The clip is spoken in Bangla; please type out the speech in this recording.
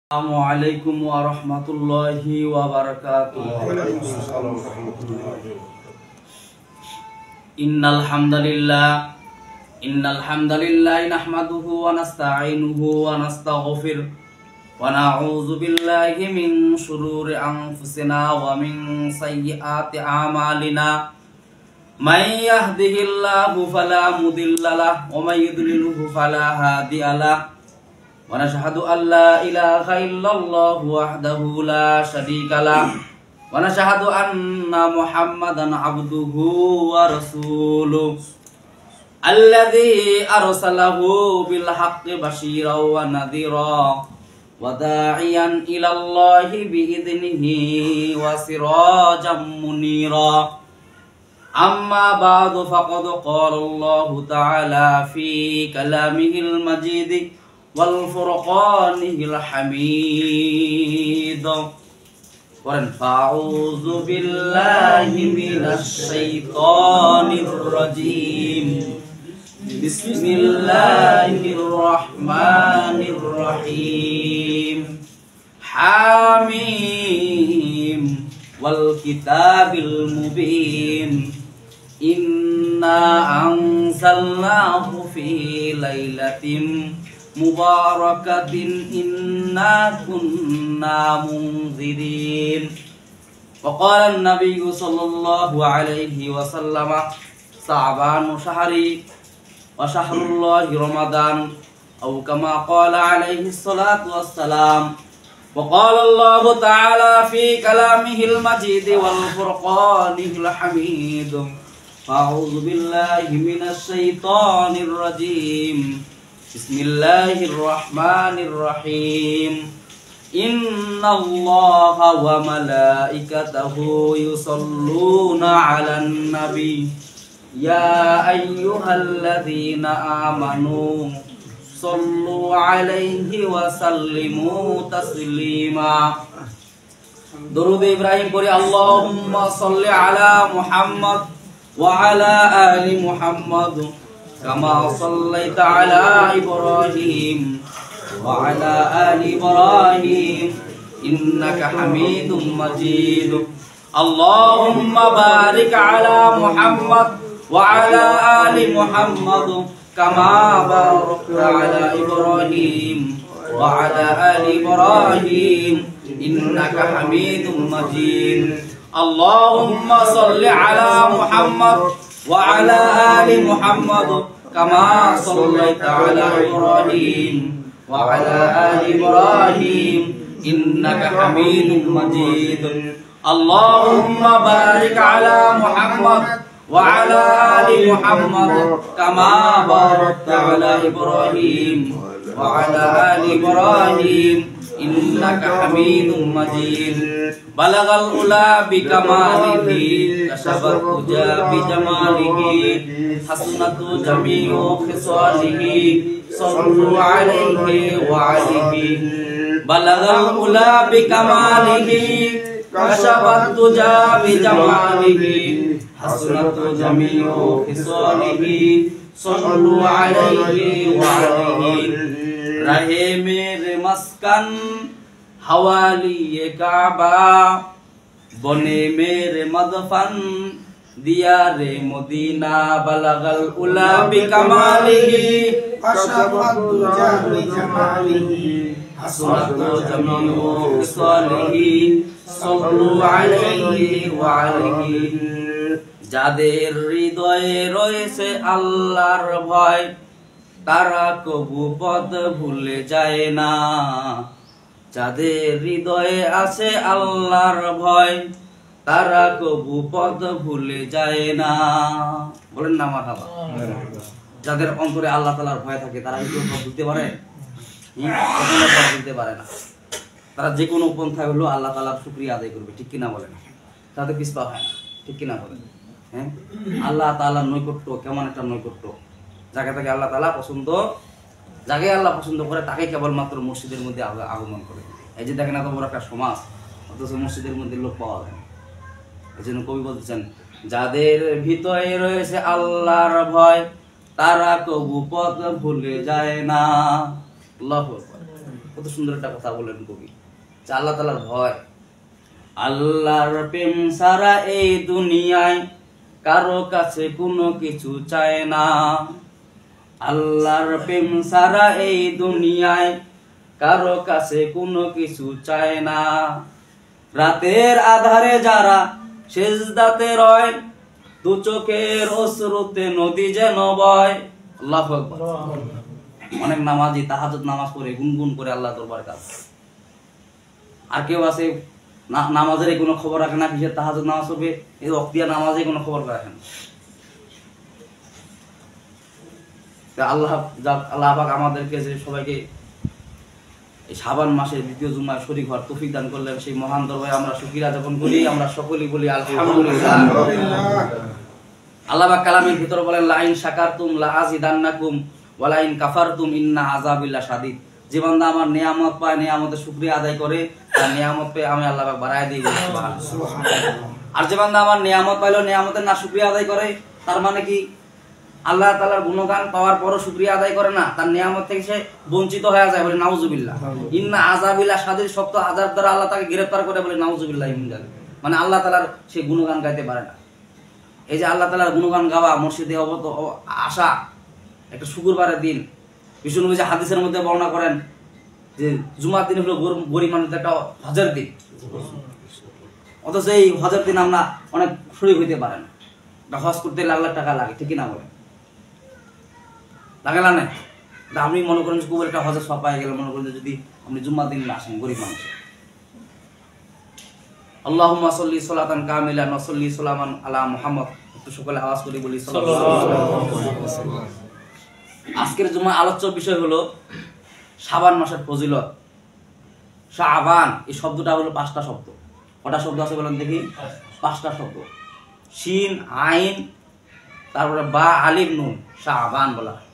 Assalamualaikum warahmatullahi wabarakatuh. Innal hamdalillah nahmaduhu wa nasta'inuhu wa nastaghfiruh wa na'udzu billahi min shururi anfusina wa min sayyiati a'malina. May yahdihillahu fala mudilla lahu wa may yudlilhu fala hadiya lahu. Wa nashhadu an la ilaha illallah wahdahu la syarika lah wa nashhadu anna Muhammadan abduhu wa rasuluh alladzi arsalahu bil haqqi basyiran wa nadhira wa da'iyan ila Allah bi idnihi wa sirajan munira. Amma ba'du faqad qala Allah ta'ala fi kalamihil majid wal furqanil hamid. A'udzu billahi minasy syaithanir rajim. Bismillahirrahmanirrahim. Hamim wal kitabil mubin. Inna anzalnahu fi lailatin mubarakatin inna kunna munzirin. Wa qala an-nabiyyu sallallahu alaihi wasallam sa'banu syahri wa syahrullahi ramadan aw kama qala alaihi salatu wassalam. Wa qala Allah ta'ala fi kalamihil majid wal furqanil hamid. A'udzu billahi minasy syaithanir rajim. Bismillahirrahmanirrahim. Innallaha wa malaikatahu yusholluna 'alan nabi. Ya ayyuhalladzina amanu shollu 'alaihi wa sallimu taslima. Durud Ibrahim puri Allahumma sholli 'ala Muhammad wa 'ala ali Muhammad kama shallaita ala Ibrahim wa ala ali Ibrahim innaka Hamidum Majid. Allahumma barik ala Muhammad wa ala ali Muhammad kama barakta ala Ibrahim wa ala ali Ibrahim innaka Hamidum Majid. Allahumma shalli ala Muhammad wa ala ali Muhammad kama shallaita ala Ibrahim wa ala ali Ibrahim innaka Hamidum Majid. Allahumma barik ala Muhammad wa ala ali Muhammad kama barakta ala Ibrahim wa ala ali Ibrahim innaka Hamidum Majid. Balagal ula bi kamalihi kasabat uja bi jamalihi hasunatu jami'u khisalihi sallu alaihi wa alihi. Balagal ula bi kamalihi kasabat uja bi jamalihi hasunatu jami'u khisalihi sallu alaihi wa alihi. Rahe mere maskan हवाली काबा बने मेरे मदफन दिया रे मदीना. बलगल उला बिकमालिही कशफत जाबि जमालिही हसनतु जमीउ खिसालिही सल्लु अलैहि ওয়া আলিহি। যাদের হৃদয়ে রয়েছে আল্লাহর ভয় তারা কবু পথ ভুলে যায় না। যাদের হৃদয়ে আছে আল্লাহর ভয় তারা কবু পথ ভুলে যায় না। বলেন না মারহাবা। যাদের অন্তরে আল্লাহ তাআলার ভয় থাকে তারা কি পথ ভুলতে পারে? কখনো পথ ভুলতে পারে না। তারা যে কোনো পন্থায় হলো আল্লাহ তাআলার শুকরিয়া আদায় করবে, ঠিক কিনা বলেন? তাদের পিছপা হয় না, ঠিক কিনা বলেন? হ্যাঁ, আল্লাহ তাআলার নৈকট্য কেমন একটা নৈকট্য। যাকে তাকে আল্লাহ তাআলা পছন্দ, যাকে আল্লাহ পছন্দ করে তাকে কেবলমাত্র মসজিদের মধ্যে আগমন করে। এই যে দেখেন এত বড় একটা সমাজ, অথচ মসজিদের মধ্যে লোক পাওয়া যায় না। এই জন্য কবি বলতেছেন যাদের ভিতরে রয়েছে আল্লাহর ভয় তারা কবু পথ ভুলে যায় না। আল্লাহু আকবার। কত সুন্দর একটা কথা বলেন কবি, যে আল্লাহ তাআলার ভয়। আল্লাহর প্রেম ছাড়া এই দুনিয়ায় কারো কাছে কোনো কিছু চায় না। আল্লাহর প্রেম ছাড়া এই দুনিয়ায় কারো কাছে কোনো কিছু চায় না। রাতের আধারে যারা সেজদাতে রয়, দু চোখের অশ্রুতে নদী যেন বয়। আল্লাহু আকবার। অনেক নামাজি তাহাজ্জুদ নামাজ পড়ে গুনগুন করে আল্লাহ দরবারে কাঁদে। আর কেউ আছে নামাজের কোনো খবর রাখে না, কিসের তাহাজ্জুদ নামাজ পড়বে, এই অক্তিয়া নামাজে কোনো খবর রাখে না। আল্লাহ পাক আমাদেরকে যে সবাইকে এই শাবান মাসের দ্বিতীয় জুমায় শরীক হওয়ার তৌফিক দান করলেন, সেই মহান দরবারে আমরা শুকরিয়া যাপন করি। আমরা সকলেই বলি আলহামদুলিল্লাহ। আল্লাহ পাক কালামের ভিতর বলেন, লা ইন শাকারতুম লা আযিদান্নাকুম ওয়া লা ইন কাফারতুম ইন্না আযাবি লাশাদীদ। যে বান্দা আমার নিয়ামত পায়, নিয়ামতের শুকরিয়া আদায় করে, তার নিয়ামত পেয়ে আমি আল্লাহ পাক বাড়ায় দিই। আর যে বান্দা আমার নিয়ামত পাইলো, নিয়ামতের না শুকরিয়া আদায় করে, তার মানে কি আল্লাহ তাআলার গুণগান পাওয়ার পরও শুকরিয়া আদায় করে না, তার নিয়ামত থেকে সে বঞ্চিত হয়ে যায়। বলে নাউজুবিল্লাহ। ইন্না আযাবি লাশাদীদ, শক্ত আযাব দ্বারা আল্লাহ তাকে গ্রেফতার করে। বলে নাউজুবিল্লাহ মিন যালিক। মানে আল্লাহ তাআলার সে গুণগান গাইতে পারে না। এই যে আল্লাহ তাআলার গুণগান গাওয়া, মসজিদে আসা একটা শুক্রবারের দিন, বিষ্ণু নবী হাদিসের মধ্যে বর্ণনা করেন যে জুমার দিন হলো গরিব মানুষদের একটা হজের দিন, অথচ এই হজের দিন আমরা অনেক শরীক হইতে পারে না। হজ করতে লাখ লাখ টাকা লাগে, ঠিক না বলে? লাগে না? আপনি মনে করেন যে খুব একটা হজের সব পাই গেল, মনে করেন যদি আপনি জুম্মার দিন আসেন গরিব মানুষ। আল্লাহুম্মা সাল্লি সালাতান কামিলান ওয়া সাল্লি সালামান আলা মুহাম্মদ। একটু সকলে আওয়াজ করে বলি সাল্লাল্লাহু আলাইহি ওয়াসাল্লাম। আজকের জুমার আলোচ্য বিষয় হলো শাবান মাসের ফজিলত। শাবান এই শব্দটা হলো 5টা শব্দ। কটা শব্দ আছে বলেন দেখি? 5টা শব্দ। শিন, আইন, তারপরে বা, আলিফ, নুন, শাবান বলা হয়।